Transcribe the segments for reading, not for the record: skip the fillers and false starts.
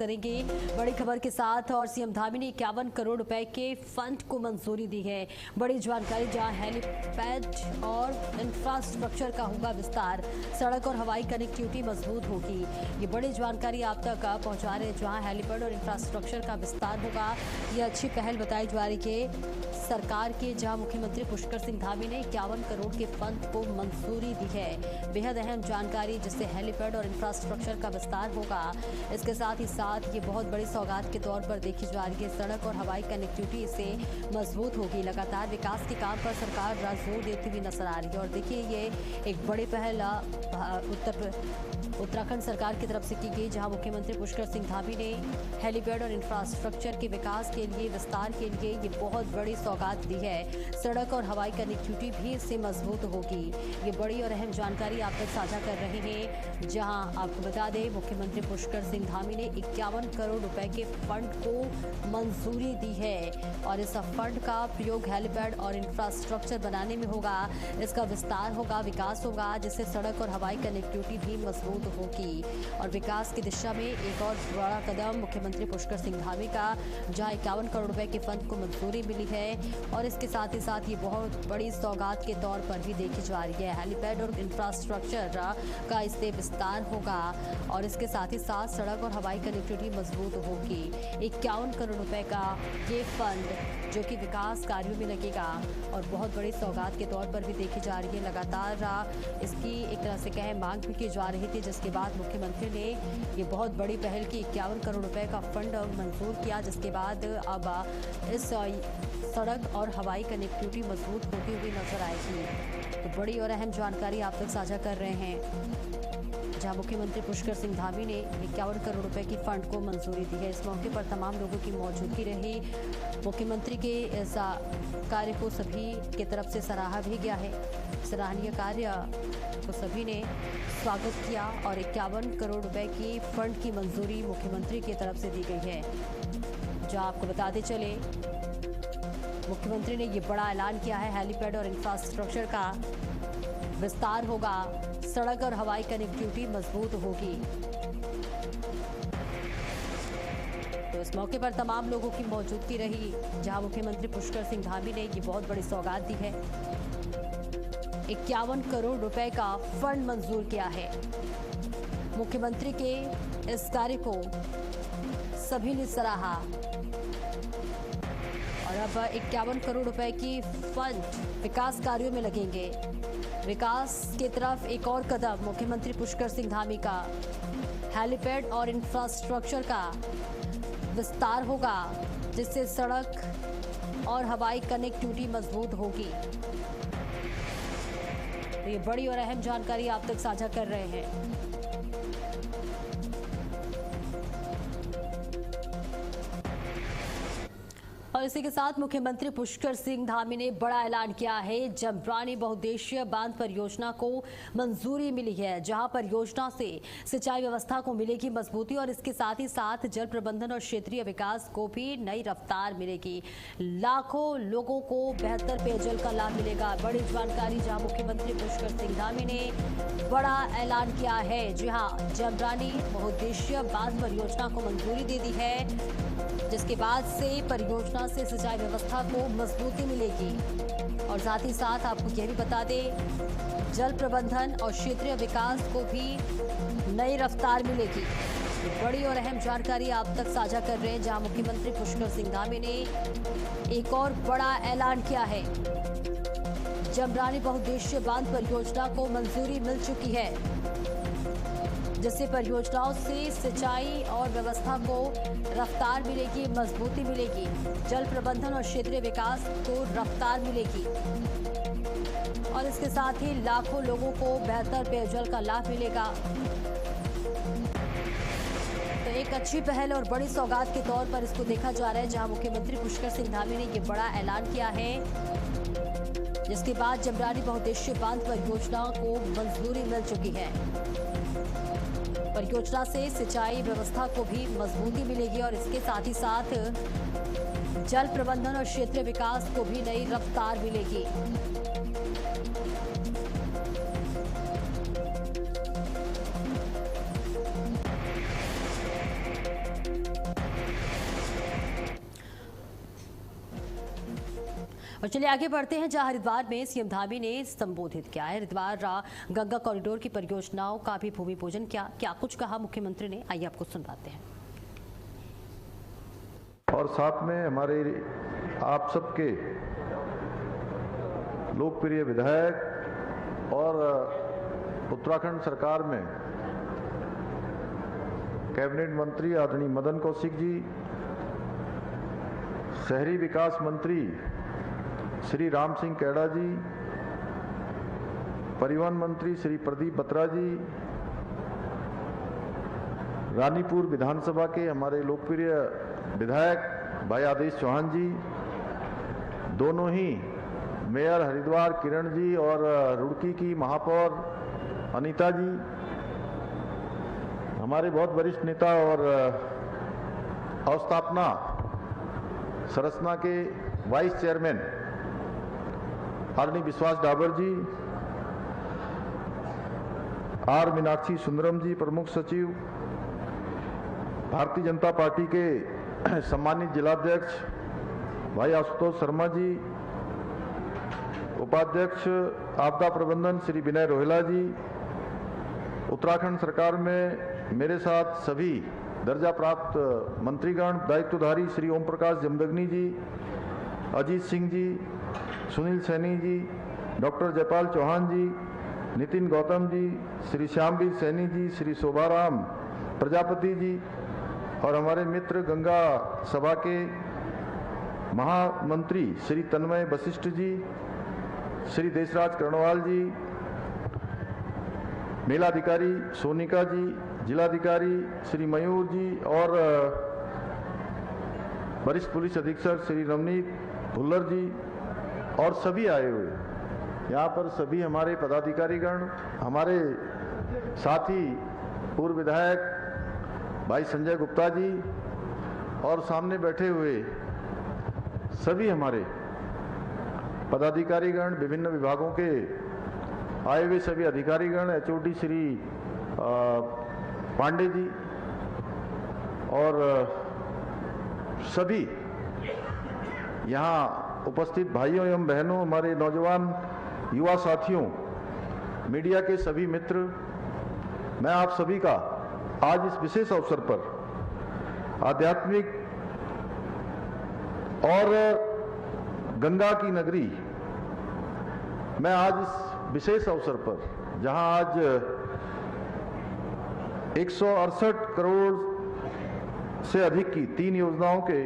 करेंगे बड़ी खबर के साथ। और सीएम धामी ने 51 करोड़ रुपए के फंड को मंजूरी दी है। बड़ी जानकारी, जहां हेलीपैड और इंफ्रास्ट्रक्चर का होगा विस्तार, सड़क और हवाई कनेक्टिविटी मजबूत होगी। ये बड़ी जानकारी आप तक पहुंचा रहे, जहां हेलीपैड और इंफ्रास्ट्रक्चर का विस्तार होगा। ये अच्छी पहल बताई जा रही है सरकार के, जहां मुख्यमंत्री पुष्कर सिंह धामी ने 51 करोड़ के फंड को मंजूरी दी है। बेहद अहम जानकारी, जिससे हेलीपैड और इंफ्रास्ट्रक्चर का विस्तार होगा। इसके साथ ही ये बहुत बड़ी सौगात के तौर पर देखी जा रही है। सड़क और हवाई कनेक्टिविटी इससे मजबूत होगी। लगातार विकास के काम पर सरकार जोर देती हुई नजर आ रही है। और देखिए, ये एक बड़ी पहल उत्तराखंड सरकार की तरफ से की गई, जहां मुख्यमंत्री पुष्कर सिंह धामी ने हेलीपैड और इंफ्रास्ट्रक्चर के विकास के लिए, विस्तार के लिए ये बहुत बड़ी सौगात दी है। सड़क और हवाई कनेक्टिविटी भी इससे मजबूत होगी। ये बड़ी और अहम जानकारी आप तक साझा कर रहे हैं, जहां आपको बता दें, मुख्यमंत्री पुष्कर सिंह धामी ने 51 करोड़ रुपए के फंड को मंजूरी दी है। और इस फंड का प्रयोग हेलीपैड और इंफ्रास्ट्रक्चर बनाने में होगा। इसका विस्तार होगा, विकास होगा, जिससे सड़क और हवाई कनेक्टिविटी भी मजबूत होगी। और विकास की दिशा में एक और बड़ा कदम मुख्यमंत्री पुष्कर सिंह धामी का, जहां 51 करोड़ रुपए के फंड को मंजूरी मिली है। और इसके साथ ही साथ ये बहुत बड़ी सौगात के तौर पर भी देखी जा रही है। हेलीपैड और इंफ्रास्ट्रक्चर का इससे विस्तार होगा। और इसके साथ ही साथ सड़क और हवाई कनेक्टिविटी मजबूत होगी। 51 करोड़ रुपए का ये फंड, जो कि विकास कार्यों में लगेगा और बहुत बड़ी सौगात के तौर पर भी देखी जा रही है। लगातार इसकी एक तरह से कहें मांग भी की जा रही थी, जिसके बाद मुख्यमंत्री ने ये बहुत बड़ी पहल की, 51 करोड़ रुपए का फंड मंजूर किया, जिसके बाद अब इस सड़क और हवाई कनेक्टिविटी मजबूत होती हुई नजर आएगी। तो बड़ी और अहम जानकारी आप तक साझा कर रहे हैं, जहां मुख्यमंत्री पुष्कर सिंह धामी ने 51 करोड़ रुपए की फंड को मंजूरी दी है। इस मौके पर तमाम लोगों की मौजूदगी रही। मुख्यमंत्री के इस कार्य को सभी की तरफ से सराहा भी गया है। सराहनीय कार्य को सभी ने स्वागत किया। और 51 करोड़ रुपए की फंड की मंजूरी मुख्यमंत्री की तरफ से दी गई है। जहां आपको बताते चले, मुख्यमंत्री ने ये बड़ा ऐलान किया है, हेलीपैड और इंफ्रास्ट्रक्चर का विस्तार होगा, सड़क और हवाई कनेक्टिविटी मजबूत होगी। तो इस मौके पर तमाम लोगों की मौजूदगी रही, जहां मुख्यमंत्री पुष्कर सिंह धामी ने ये बहुत बड़ी सौगात दी है। 51 करोड़ रुपए का फंड मंजूर किया है। मुख्यमंत्री के इस कार्य को सभी ने सराहा। और अब 51 करोड़ रुपए की फंड विकास कार्यों में लगेंगे। विकास की तरफ एक और कदम मुख्यमंत्री पुष्कर सिंह धामी का, हेलीपैड और इंफ्रास्ट्रक्चर का विस्तार होगा, जिससे सड़क और हवाई कनेक्टिविटी मजबूत होगी। तो ये बड़ी और अहम जानकारी आप तक साझा कर रहे हैं। और इसी के साथ मुख्यमंत्री पुष्कर सिंह धामी ने बड़ा ऐलान किया है। जमरानी बहुउद्देशीय बांध परियोजना को मंजूरी मिली है, जहां परियोजना से सिंचाई व्यवस्था को मिलेगी मजबूती। और इसके साथ ही साथ जल प्रबंधन और क्षेत्रीय विकास को भी नई रफ्तार मिलेगी। लाखों लोगों को बेहतर पेयजल का लाभ मिलेगा। बड़ी जानकारी, जहां मुख्यमंत्री पुष्कर सिंह धामी ने बड़ा ऐलान किया है। जी हाँ, जमरानी बहुउद्देशीय बांध परियोजना को मंजूरी दे दी है, जिसके बाद से परियोजना से सिंचाई व्यवस्था को मजबूती मिलेगी। और साथ ही साथ आपको यह भी बता दें, जल प्रबंधन और क्षेत्रीय विकास को भी नई रफ्तार मिलेगी। बड़ी और अहम जानकारी आप तक साझा कर रहे हैं, जहां मुख्यमंत्री पुष्कर सिंह धामी ने एक और बड़ा ऐलान किया है। जमरानी बहुउद्देशीय बांध परियोजना को मंजूरी मिल चुकी है, जिससे परियोजनाओं से सिंचाई और व्यवस्था को रफ्तार मिलेगी, मजबूती मिलेगी। जल प्रबंधन और क्षेत्रीय विकास को रफ्तार मिलेगी। और इसके साथ ही लाखों लोगों को बेहतर पेयजल का लाभ मिलेगा। तो एक अच्छी पहल और बड़ी सौगात के तौर पर इसको देखा जा रहा है, जहां मुख्यमंत्री पुष्कर सिंह धामी ने ये बड़ा ऐलान किया है, जिसके बाद जमरानी बहुउद्देशीय बांध परियोजना को मंजूरी मिल चुकी है। परियोजना से सिंचाई व्यवस्था को भी मजबूती मिलेगी। और इसके साथ ही साथ जल प्रबंधन और क्षेत्रीय विकास को भी नई रफ्तार मिलेगी। और चलिए आगे बढ़ते हैं, जहां हरिद्वार में सीएम धामी ने संबोधित किया है। हरिद्वार गंगा कॉरिडोर की परियोजनाओं का भी भूमि पूजन किया। क्या कुछ कहा मुख्यमंत्री ने, आइए आपको सुनवाते हैं। और साथ में हमारे आप सबके लोकप्रिय विधायक और उत्तराखंड सरकार में कैबिनेट मंत्री आदरणीय मदन कौशिक जी, शहरी विकास मंत्री श्री राम सिंह कैड़ा जी, परिवहन मंत्री श्री प्रदीप बत्रा जी, रानीपुर विधानसभा के हमारे लोकप्रिय विधायक भाई आदेश चौहान जी, दोनों ही मेयर हरिद्वार किरण जी और रुड़की की महापौर अनीता जी, हमारे बहुत वरिष्ठ नेता और अवस्थापना सरसना के वाइस चेयरमैन आदरणीय विश्वास डाबर जी, आर मीनाक्षी सुंदरम जी प्रमुख सचिव, भारतीय जनता पार्टी के सम्मानित जिलाध्यक्ष भाई आशुतोष शर्मा जी, उपाध्यक्ष आपदा प्रबंधन श्री विनय रोहेला जी, उत्तराखंड सरकार में मेरे साथ सभी दर्जा प्राप्त मंत्रीगण, दायित्वधारी श्री ओम प्रकाश जमदग्नि जी, अजीत सिंह जी, सुनील सैनी जी, डॉक्टर जयपाल चौहान जी, नितिन गौतम जी, श्री श्यामवीर सैनी जी, श्री शोभाराम प्रजापति जी और हमारे मित्र गंगा सभा के महामंत्री श्री तन्मय वशिष्ठ जी, श्री देशराज कर्णवाल जी, मेलाधिकारी सोनिका जी, जिलाधिकारी श्री मयूर जी और वरिष्ठ पुलिस अधीक्षक श्री रवनीत भुल्लर जी और सभी आए हुए यहाँ पर सभी हमारे पदाधिकारीगण, हमारे साथी पूर्व विधायक भाई संजय गुप्ता जी और सामने बैठे हुए सभी हमारे पदाधिकारीगण, विभिन्न विभागों के आए हुए सभी अधिकारीगण, एचओडी श्री पांडे जी और सभी यहाँ उपस्थित भाइयों एवं बहनों, हमारे नौजवान युवा साथियों, मीडिया के सभी मित्र, मैं आप सभी का आज इस विशेष अवसर पर आध्यात्मिक और गंगा की नगरी, मैं आज इस विशेष अवसर पर जहां आज 168 करोड़ से अधिक की 3 योजनाओं के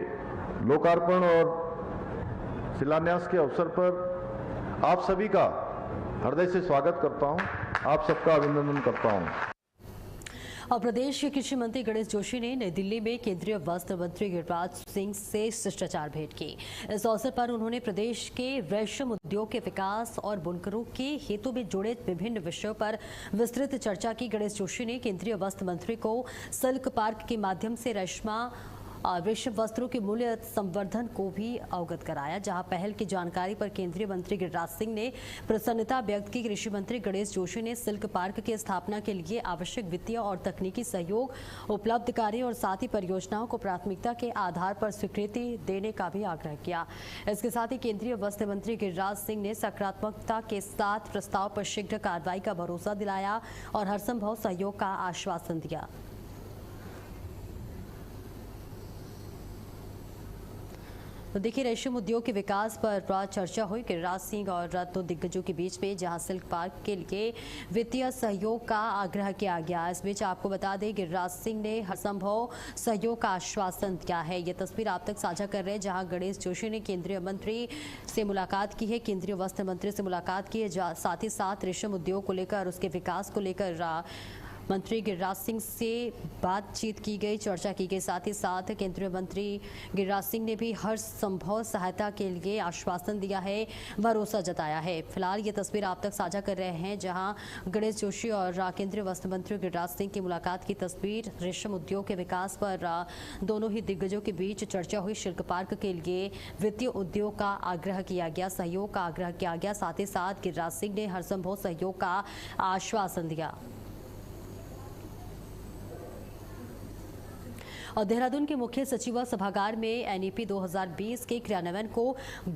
लोकार्पण और शिलान्यास के अवसर पर आप सभी का हृदय से स्वागत करता हूं, आप सबका अभिनंदन करता हूं। और प्रदेश के कृषि मंत्री गणेश जोशी ने नई दिल्ली में केंद्रीय वस्त्र मंत्री गिरिराज सिंह से शिष्टाचार भेंट की। इस अवसर पर उन्होंने प्रदेश के रेशम उद्योग के विकास और बुनकरों के हितों में जुड़े विभिन्न विषयों पर विस्तृत चर्चा की। गणेश जोशी ने केंद्रीय वस्त्र मंत्री को सिल्क पार्क के माध्यम से रेशम वस्त्रों के मूल्य संवर्धन को भी अवगत कराया, जहां पहल की जानकारी पर केंद्रीय मंत्री गिरिराज सिंह ने प्रसन्नता व्यक्त की। कृषि मंत्री गणेश जोशी ने सिल्क पार्क की स्थापना के लिए आवश्यक वित्तीय और तकनीकी सहयोग उपलब्ध कराने और साथ ही परियोजनाओं को प्राथमिकता के आधार पर स्वीकृति देने का भी आग्रह किया। इसके साथ ही केंद्रीय वस्त्र मंत्री गिरिराज सिंह ने सकारात्मकता के साथ प्रस्ताव पर शीघ्र कार्रवाई का भरोसा दिलाया और हरसंभव सहयोग का आश्वासन दिया। तो देखिए, रेशम उद्योग के विकास पर चर्चा हुई गिरिराज सिंह और दो दिग्गजों के बीच में, जहां सिल्क पार्क के लिए वित्तीय सहयोग का आग्रह किया गया। इस बीच आपको बता दें, गिरिराज सिंह ने हरसंभव सहयोग का आश्वासन दिया है। ये तस्वीर आप तक साझा कर रहे हैं, जहां गणेश जोशी ने केंद्रीय मंत्री से मुलाकात की है, केंद्रीय वस्त्र मंत्री से मुलाकात की है, साथ ही साथ रेशम उद्योग को लेकर, उसके विकास को लेकर मंत्री गिरिराज सिंह से बातचीत की गई, चर्चा की गई। साथ ही साथ केंद्रीय मंत्री गिरिराज सिंह ने भी हर संभव सहायता के लिए आश्वासन दिया है, भरोसा जताया है। फिलहाल ये तस्वीर आप तक साझा कर रहे हैं, जहां गणेश जोशी और केंद्रीय वस्त्र मंत्री गिरिराज सिंह की मुलाकात की तस्वीर। रेशम उद्योग के विकास पर दोनों ही दिग्गजों के बीच चर्चा हुई। सिल्क पार्क के लिए वित्तीय उद्योग का आग्रह किया गया, सहयोग का आग्रह किया गया। साथ ही साथ गिरिराज सिंह ने हर संभव सहयोग का आश्वासन दिया। और देहरादून के मुख्य सचिव सभागार में एनईपी 2020 के क्रियान्वयन को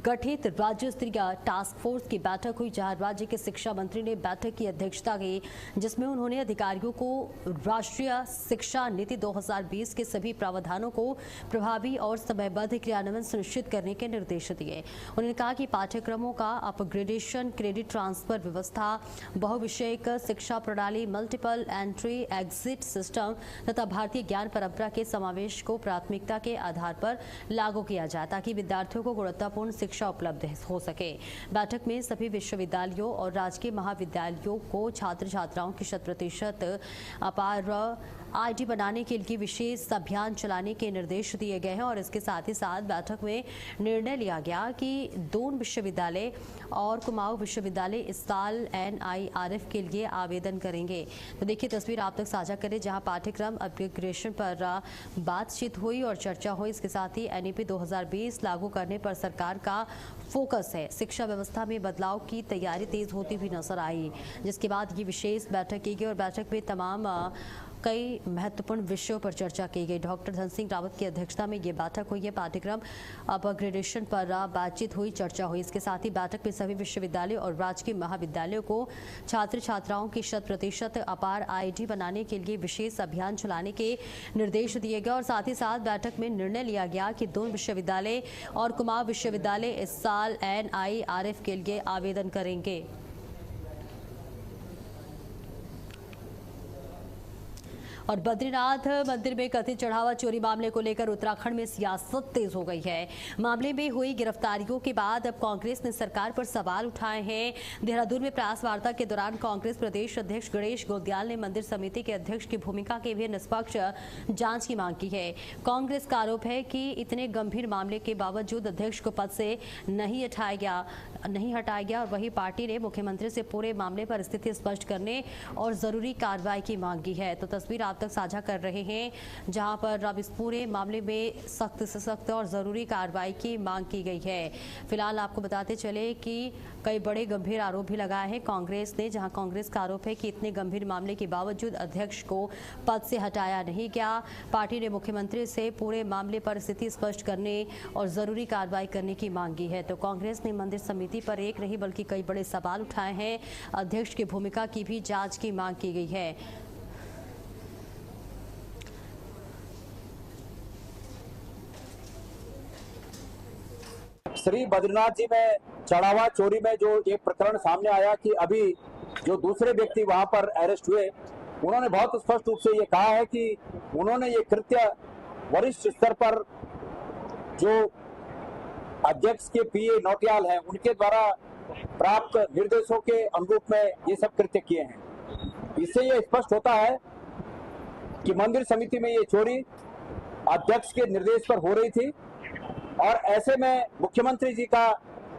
गठित राज्य स्तरीय टास्क फोर्स की बैठक हुई, जहां राज्य के शिक्षा मंत्री ने बैठक की अध्यक्षता की, जिसमें उन्होंने अधिकारियों को राष्ट्रीय शिक्षा नीति 2020 के सभी प्रावधानों को प्रभावी और समयबद्ध क्रियान्वयन सुनिश्चित करने के निर्देश दिए। उन्होंने कहा कि पाठ्यक्रमों का अपग्रेडेशन, क्रेडिट ट्रांसफर व्यवस्था, बहुविषयक शिक्षा प्रणाली, मल्टीपल एंट्री एग्जिट सिस्टम तथा भारतीय ज्ञान परंपरा के समावेश को प्राथमिकता के आधार पर लागू किया जाए, ताकि विद्यार्थियों को गुणवत्तापूर्ण शिक्षा उपलब्ध हो सके। बैठक में सभी विश्वविद्यालयों और राजकीय महाविद्यालयों को छात्र छात्राओं की 100% अपार आईडी बनाने के लिए विशेष अभियान चलाने के निर्देश दिए गए हैं। और इसके साथ ही साथ बैठक में निर्णय लिया गया कि दून विश्वविद्यालय और कुमाऊं विश्वविद्यालय इस साल NIRF के लिए आवेदन करेंगे। तो देखिए तस्वीर आप तक साझा करें, जहां पाठ्यक्रम अपग्रेडेशन पर बातचीत हुई और चर्चा हुई। इसके साथ ही NEP 2020 लागू करने पर सरकार का फोकस है। शिक्षा व्यवस्था में बदलाव की तैयारी तेज होती हुई नजर आई, जिसके बाद ये विशेष बैठक की गई और बैठक में तमाम कई महत्वपूर्ण विषयों पर चर्चा की गई। डॉक्टर धन सिंह रावत की अध्यक्षता में ये बैठक हुई है। पाठ्यक्रम अपग्रेडेशन पर बातचीत हुई, चर्चा हुई। इसके साथ ही बैठक में सभी विश्वविद्यालयों और राजकीय महाविद्यालयों को छात्र छात्राओं की 100% अपार आईडी बनाने के लिए विशेष अभियान चलाने के निर्देश दिए गए। और साथ ही साथ बैठक में निर्णय लिया गया कि दून विश्वविद्यालय और कुमाऊं विश्वविद्यालय इस साल NIRF के लिए आवेदन करेंगे। और बद्रीनाथ मंदिर में कथित चढ़ावा चोरी मामले को लेकर उत्तराखंड में सियासत तेज हो गई है। मामले में हुई गिरफ्तारियों के बाद अब कांग्रेस ने सरकार पर सवाल उठाए हैं। देहरादून में प्रेस वार्ता के दौरान कांग्रेस प्रदेश अध्यक्ष गणेश गोंदियाल ने मंदिर समिति के अध्यक्ष की भूमिका की भी निष्पक्ष जांच की मांग की है। कांग्रेस का आरोप है कि इतने गंभीर मामले के बावजूद अध्यक्ष को पद से नहीं हटाया गया और वही पार्टी ने मुख्यमंत्री से पूरे मामले पर स्थिति स्पष्ट करने और जरूरी कार्रवाई की मांग की है। तो तस्वीर आप तक साझा कर रहे हैं, जहां पर अब इस पूरे मामले में सख्त से सख्त और जरूरी कार्रवाई की मांग की गई है। फिलहाल आपको बताते चले कि कई बड़े गंभीर आरोप भी लगाए हैं कांग्रेस ने, जहां कांग्रेस का आरोप है कि इतने गंभीर मामले के बावजूद अध्यक्ष को पद से हटाया नहीं गया। पार्टी ने मुख्यमंत्री से पूरे मामले पर स्थिति स्पष्ट करने और जरूरी कार्रवाई करने की मांग की है। तो कांग्रेस ने मंदिर समिति पर एक नहीं बल्कि कई बड़े सवाल उठाए हैं। अध्यक्ष की भूमिका की भी जांच की मांग की गई है। श्री बद्रीनाथ जी में चढ़ावा चोरी में जो एक प्रकरण सामने आया कि अभी जो दूसरे व्यक्ति वहां पर अरेस्ट हुए, उन्होंने बहुत स्पष्ट रूप से ये कहा है कि उन्होंने ये कृत्य वरिष्ठ स्तर पर जो अध्यक्ष के PA नौटियाल हैं उनके द्वारा प्राप्त निर्देशों के अनुरूप में ये सब कृत्य किए हैं। इससे ये स्पष्ट होता है कि मंदिर समिति में ये चोरी अध्यक्ष के निर्देश पर हो रही थी और ऐसे में मुख्यमंत्री जी का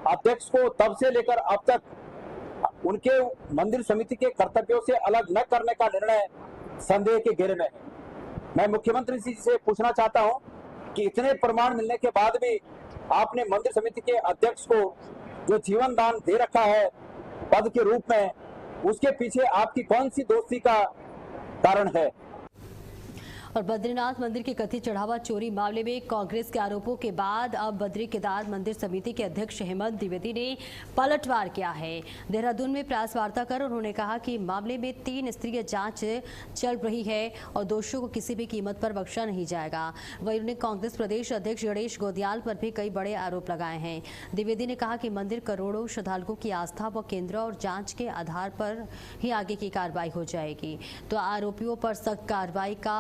अध्यक्ष को तब से लेकर अब तक उनके मंदिर समिति के कर्तव्यों से अलग न करने का निर्णय संदेह के घेरे में है। मैं मुख्यमंत्री जी से पूछना चाहता हूं कि इतने प्रमाण मिलने के बाद भी आपने मंदिर समिति के अध्यक्ष को जो जीवन दान दे रखा है पद के रूप में, उसके पीछे आपकी कौन सी दोस्ती का कारण है? और बद्रीनाथ मंदिर के कथित चढ़ावा चोरी मामले में कांग्रेस के आरोपों के बाद अब बद्री केदार मंदिर समिति के अध्यक्ष हेमंत द्विवेदी ने पलटवार किया है। देहरादून में प्रेस वार्ता कर उन्होंने कहा कि मामले में 3 स्तरीय जांच चल रही है और दोषियों को किसी भी कीमत पर बख्शा नहीं जाएगा। वहीं उन्होंने कांग्रेस प्रदेश अध्यक्ष गणेश गोंदियाल पर भी कई बड़े आरोप लगाए हैं। द्विवेदी ने कहा कि मंदिर करोड़ों श्रद्धालुओं की आस्था व केंद्र और जांच के आधार पर ही आगे की कार्रवाई हो जाएगी। तो आरोपियों पर सख्त कार्रवाई का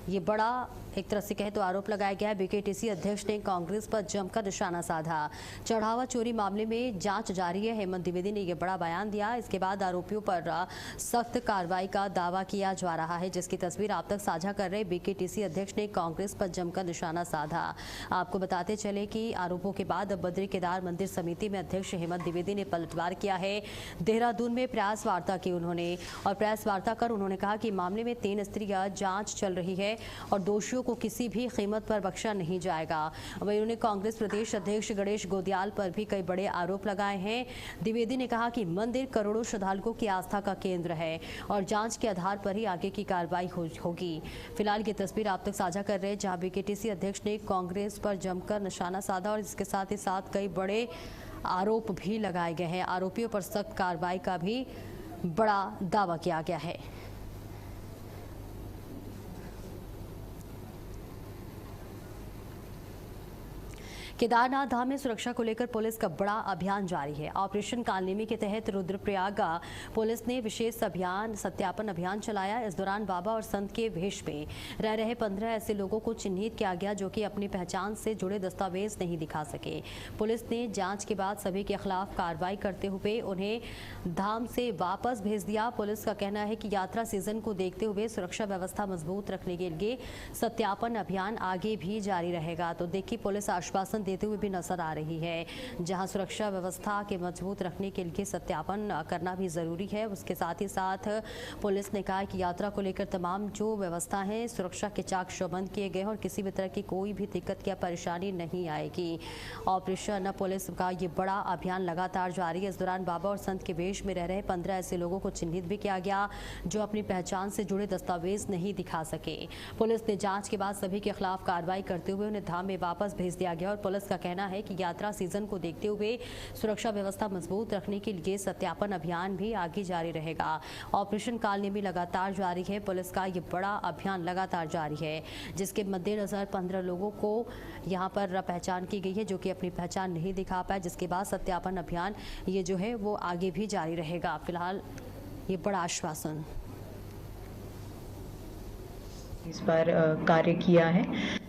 ये बड़ा एक तरह से कहे तो आरोप लगाया गया है। BKTC अध्यक्ष ने कांग्रेस पर जमकर निशाना साधा। चढ़ावा चोरी मामले में जांच जारी है। हेमंत द्विवेदी ने यह बड़ा बयान दिया। इसके बाद आरोपियों पर सख्त कार्रवाई का दावा किया जा रहा है, जिसकी तस्वीर आप तक साझा कर रहे BKTC अध्यक्ष ने कांग्रेस पर जमकर निशाना साधा। आपको बताते चले कि आरोपों के बाद अब बद्री केदार मंदिर समिति में अध्यक्ष हेमंत द्विवेदी ने पलटवार किया है। देहरादून में प्रेस वार्ता की उन्होंने और प्रेस वार्ता कर उन्होंने कहा कि मामले में 3 स्तरीय जांच चल रही है और दोषियों को किसी भी कीमत पर बख्शा नहीं जाएगा। वहीं उन्होंने कांग्रेस प्रदेश अध्यक्ष गणेश गोदियाल पर भी कई बड़े आरोप लगाए हैं। द्विवेदी ने कहा कि मंदिर करोड़ों श्रद्धालुओं की आस्था का केंद्र है और जांच के आधार पर ही आगे की कार्रवाई होगी। फिलहाल ये तस्वीर आप तक साझा कर रहे हैं जहां बीकेटीसी अध्यक्ष ने कांग्रेस पर जमकर निशाना साधा और इसके साथ ही साथ कई बड़े आरोप भी लगाए गए हैं। आरोपियों पर सख्त कार्रवाई का भी बड़ा दावा किया गया है। केदारनाथ धाम में सुरक्षा को लेकर पुलिस का बड़ा अभियान जारी है। ऑपरेशन कालनेमी के तहत रुद्रप्रयाग पुलिस ने विशेष अभियान सत्यापन अभियान चलाया। इस दौरान बाबा और संत के भेष में रह रहे 15 ऐसे लोगों को चिन्हित किया गया जो कि अपनी पहचान से जुड़े दस्तावेज नहीं दिखा सके। पुलिस ने जांच के बाद सभी के खिलाफ कार्रवाई करते हुए उन्हें धाम से वापस भेज दिया। पुलिस का कहना है कि यात्रा सीजन को देखते हुए सुरक्षा व्यवस्था मजबूत रखने के लिए सत्यापन अभियान आगे भी जारी रहेगा। तो देखिए, पुलिस आश्वासन देते हुए भी नजर आ रही है। जहां सुरक्षा व्यवस्था के मजबूत रखने के लिए सत्यापन करना भी जरूरी है, उसके साथ ही साथ पुलिस ने कहा कि यात्रा को लेकर तमाम जो व्यवस्था है सुरक्षा के चाक चौबंद किए गए और किसी भी तरह की कोई भी दिक्कत या परेशानी नहीं आएगी। ऑपरेशन पुलिस का ये बड़ा अभियान लगातार जारी है। इस दौरान बाबा और संत के वेश में रह रहे 15 ऐसे लोगों को चिन्हित भी किया गया जो अपनी पहचान से जुड़े दस्तावेज नहीं दिखा सके। पुलिस ने जांच के बाद सभी के खिलाफ कार्रवाई करते हुए उन्हें धाम में वापस भेज दिया गया और पुलिस का कहना है कि यात्रा सीजन को देखते हुए सुरक्षा व्यवस्था मजबूत रखने के लिए सत्यापन अभियान भी आगे जारी रहेगा। ऑपरेशन कालनेमी लगातार जारी है। पुलिस का ये बड़ा अभियान लगातार जारी है जिसके मद्देनजर 15 लोगों को यहाँ पर पहचान की गई है जो कि अपनी पहचान नहीं दिखा पाए, जिसके बाद सत्यापन अभियान ये जो है वो आगे भी जारी रहेगा। फिलहाल ये बड़ा आश्वासन इस बार कार्य किया है।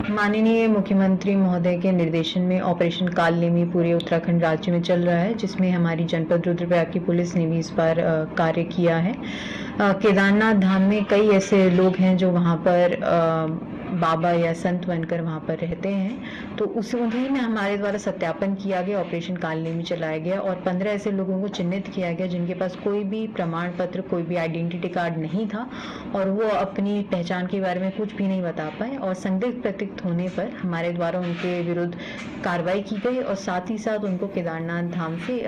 माननीय मुख्यमंत्री महोदय के निर्देशन में ऑपरेशन कालनेमी पूरे उत्तराखंड राज्य में चल रहा है, जिसमें हमारी जनपद रुद्रप्रयाग की पुलिस ने भी इस बार कार्य किया है। केदारनाथ धाम में कई ऐसे लोग हैं जो वहाँ पर बाबा या संत बनकर वहाँ पर रहते हैं, तो उन्हीं में हमारे द्वारा सत्यापन किया गया, ऑपरेशन कालनेमी चलाया गया और 15 ऐसे लोगों को चिन्हित किया गया जिनके पास कोई भी प्रमाण पत्र, कोई भी आइडेंटिटी कार्ड नहीं था और वो अपनी पहचान के बारे में कुछ भी नहीं बता पाए और संदिग्ध प्रतीत होने पर हमारे द्वारा उनके विरुद्ध कार्रवाई की गई और साथ ही साथ उनको केदारनाथ धाम से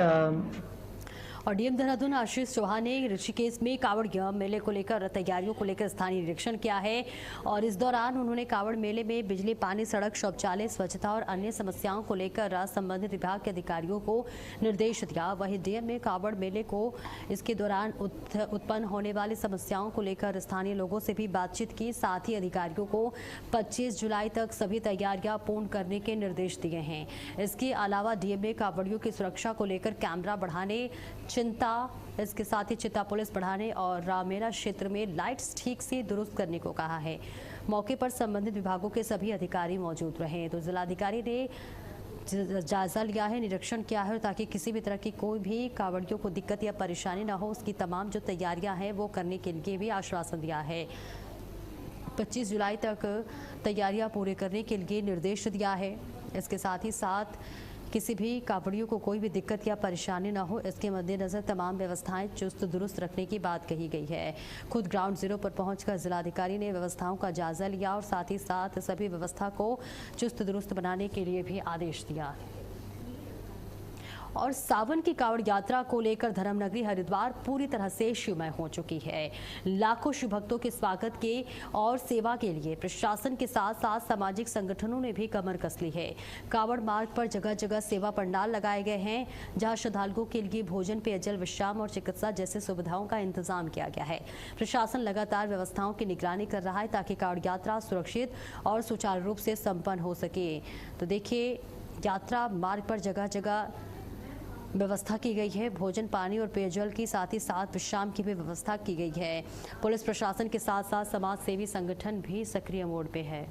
और डीएम देहरादून आशीष चौहान ने ऋषिकेश में कावड़ मेले को लेकर तैयारियों को लेकर स्थानीय निरीक्षण किया है और इस दौरान उन्होंने कावड़ मेले में बिजली, पानी, सड़क, शौचालय, स्वच्छता और अन्य समस्याओं को लेकर संबंधित विभाग के अधिकारियों को निर्देश दिया। वहीं डीएम ने कावड़ मेले को इसके दौरान उत्पन्न होने वाली समस्याओं को लेकर स्थानीय लोगों से भी बातचीत की। साथ ही अधिकारियों को 25 जुलाई तक सभी तैयारियां पूर्ण करने के निर्देश दिए हैं। इसके अलावा डीएम ने कावड़ियों की सुरक्षा को लेकर कैमरा बढ़ाने, इसके साथ ही चिता पुलिस बढ़ाने और रामेरा क्षेत्र में लाइट्स ठीक से दुरुस्त करने को कहा है। मौके पर संबंधित विभागों के सभी अधिकारी मौजूद रहे। तो जिलाधिकारी ने जायजा लिया है, निरीक्षण किया है ताकि किसी भी तरह की कोई भी कावड़ियों को दिक्कत या परेशानी ना हो, उसकी तमाम जो तैयारियां हैं वो करने के लिए भी आश्वासन दिया है। 25 जुलाई तक तैयारियां पूरे करने के लिए निर्देश दिया है। इसके साथ ही साथ किसी भी कावड़ियों को कोई भी दिक्कत या परेशानी ना हो, इसके मद्देनजर तमाम व्यवस्थाएं चुस्त दुरुस्त रखने की बात कही गई है। खुद ग्राउंड जीरो पर पहुंचकर जिलाधिकारी ने व्यवस्थाओं का जायजा लिया और साथ ही साथ सभी व्यवस्था को चुस्त दुरुस्त बनाने के लिए भी आदेश दिया। और सावन की कावड़ यात्रा को लेकर धर्मनगरी हरिद्वार पूरी तरह से शिवमय हो चुकी है। लाखों शिव भक्तों के स्वागत के और सेवा के लिए प्रशासन के साथ साथ सामाजिक संगठनों ने भी कमर कस ली है। कावड़ मार्ग पर जगह जगह सेवा पंडाल लगाए गए हैं जहां श्रद्धालुओं के लिए भोजन, पेयजल, विश्राम और चिकित्सा जैसे सुविधाओं का इंतजाम किया गया है। प्रशासन लगातार व्यवस्थाओं की निगरानी कर रहा है ताकि कावड़ यात्रा सुरक्षित और सुचारू रूप से संपन्न हो सके। तो देखिए, यात्रा मार्ग पर जगह जगह व्यवस्था की गई है। भोजन, पानी और पेयजल की साथ ही साथ विश्राम की भी व्यवस्था की गई है। पुलिस प्रशासन के साथ साथ समाज सेवी संगठन भी सक्रिय मोड पे है।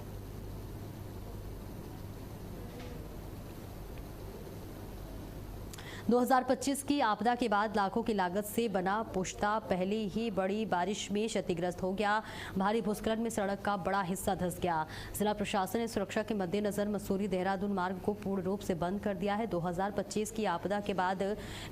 2025 की आपदा के बाद लाखों की लागत से बना पुश्ता पहली ही बड़ी बारिश में क्षतिग्रस्त हो गया। भारी भूस्खलन में सड़क का बड़ा हिस्सा धंस गया। जिला प्रशासन ने सुरक्षा के मद्देनजर मसूरी देहरादून मार्ग को पूर्ण रूप से बंद कर दिया है। 2025 की आपदा के बाद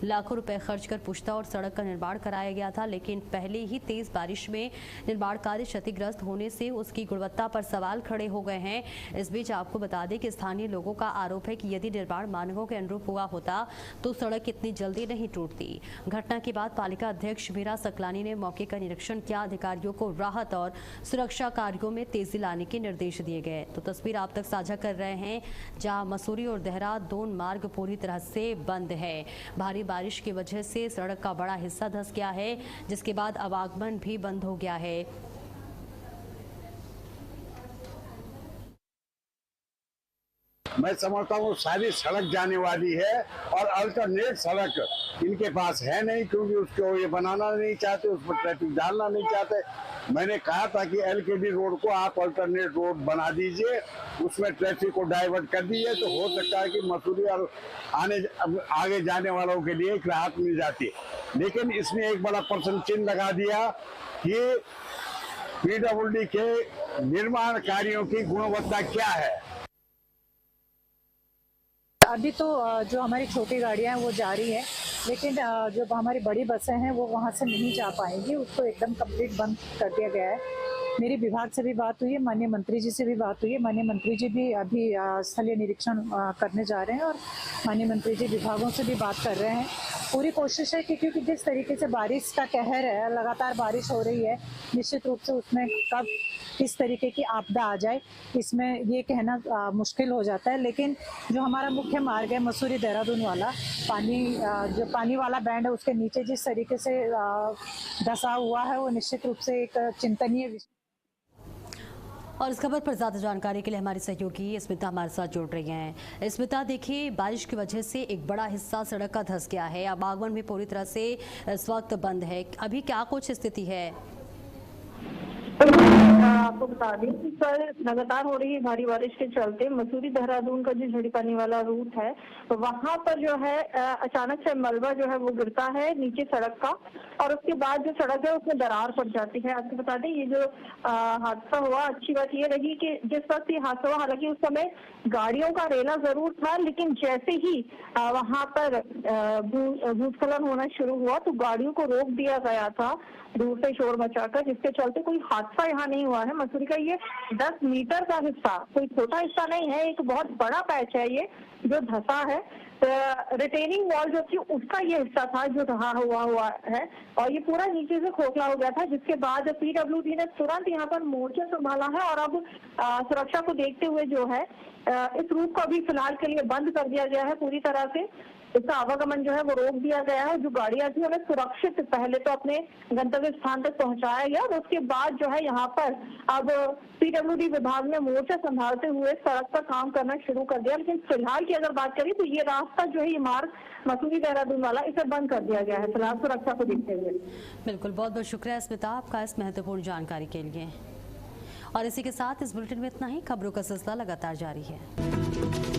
लाखों रुपए खर्च कर पुश्ता और सड़क का निर्माण कराया गया था, लेकिन पहले ही तेज बारिश में निर्माण कार्य क्षतिग्रस्त होने से उसकी गुणवत्ता पर सवाल खड़े हो गए हैं। इस बीच आपको बता दें कि स्थानीय लोगों का आरोप है कि यदि निर्माण मानकों के अनुरूप हुआ होता तो सड़क इतनी जल्दी नहीं टूटती। घटना के बाद पालिका अध्यक्ष मीरा सकलानी ने मौके का निरीक्षण किया। अधिकारियों को राहत और सुरक्षा कार्यों में तेजी लाने के निर्देश दिए गए। तो तस्वीर आप तक साझा कर रहे हैं, जहां मसूरी और देहरादून मार्ग पूरी तरह से बंद है। भारी बारिश की वजह से सड़क का बड़ा हिस्सा धंस गया है, जिसके बाद आवागमन भी बंद हो गया है। मैं समझता हूँ सारी सड़क जाने वाली है और अल्टरनेट सड़क इनके पास है नहीं, क्योंकि उसको ये बनाना नहीं चाहते, उस पर ट्रैफिक डालना नहीं चाहते। मैंने कहा था कि एलकेडी रोड को आप अल्टरनेट रोड बना दीजिए, उसमें ट्रैफिक को डाइवर्ट कर दीजिए, तो हो सकता है कि मसूरी और आगे जाने वालों के लिए एक राहत मिल जाती। लेकिन इसने एक बड़ा प्रश्न चिन्ह लगा दिया कि पीडब्ल्यूडी के निर्माण कार्यों की गुणवत्ता क्या है। अभी तो जो हमारी छोटी गाड़ियां हैं वो जा रही हैं, लेकिन जो हमारी बड़ी बसें हैं वो वहां से नहीं जा पाएंगी। उसको एकदम कंप्लीट बंद कर दिया गया है। मेरी विभाग से भी बात हुई है, माननीय मंत्री जी से भी बात हुई है। माननीय मंत्री जी भी अभी स्थलीय निरीक्षण करने जा रहे हैं और माननीय मंत्री जी विभागों से भी बात कर रहे हैं। पूरी कोशिश है कि क्योंकि जिस तरीके से बारिश का कहर है, लगातार बारिश हो रही है, निश्चित रूप से उसमें कब किस तरीके की आपदा आ जाए इसमें ये कहना मुश्किल हो जाता है। लेकिन जो हमारा मुख्य मार्ग है मसूरी देहरादून वाला, जो पानी वाला बैंड है उसके नीचे जिस तरीके से धंसा हुआ है वो निश्चित रूप से एक चिंतनीय विषय। और इस खबर पर ज्यादा जानकारी के लिए हमारी सहयोगी स्मिता हमारे साथ जुड़ रही हैं। स्मिता, देखिए बारिश की वजह से एक बड़ा हिस्सा सड़क का धंस गया है। आवागमन भी पूरी तरह से इस वक्त बंद है। अभी क्या कुछ स्थिति है? आपको बता दें कि कल लगातार हो रही भारी बारिश के चलते मसूरी देहरादून का जो झड़ी पानी वाला रूट है वहां पर जो है अचानक से मलबा जो है वो गिरता है नीचे सड़क का, और उसके बाद जो सड़क है उसमें दरार पड़ जाती है। आपको बता दें ये जो हादसा हुआ, अच्छी बात ये रही कि जिस वक्त ये हादसा हुआ, हालांकि उस समय गाड़ियों का रेला जरूर था, लेकिन जैसे ही वहां पर भूस्खलन होना शुरू हुआ तो गाड़ियों को रोक दिया गया था दूर से शोर मचाकर, जिसके चलते कोई हादसा यहाँ नहीं हुआ है। मसूरी का ये 10 मीटर का हिस्सा कोई छोटा हिस्सा नहीं है, एक बहुत बड़ा पैच है ये जो धंसा है। रिटेनिंग वॉल जो थी उसका ये हिस्सा था जो रहा हुआ है, और ये पूरा नीचे से खोखला हो गया था, जिसके बाद पीडब्ल्यूडी ने तुरंत यहाँ पर मोर्चा संभाला है और अब सुरक्षा को देखते हुए जो है इस रूट को अभी फिलहाल के लिए बंद कर दिया गया है पूरी तरह से। इसका आवागमन जो है वो रोक दिया गया है। जो गाड़ियां थी उन्हें सुरक्षित पहले तो अपने गंतव्य स्थान तक पहुंचाया गया और उसके बाद जो है यहाँ पर अब पीडब्ल्यूडी विभाग ने मोर्चा संभालते हुए सड़क पर काम करना शुरू कर दिया। लेकिन फिलहाल की अगर बात करें तो ये रास्ता जो है, ये मार्ग मसूरी देहरादून वाला, इसे बंद कर दिया गया है फिलहाल सुरक्षा को देखते हुए। बिल्कुल, बहुत बहुत शुक्रिया स्मिता आपका इस महत्वपूर्ण जानकारी के लिए। और इसी के साथ इस बुलेटिन में इतना ही। खबरों का सिलसिला लगातार जारी है।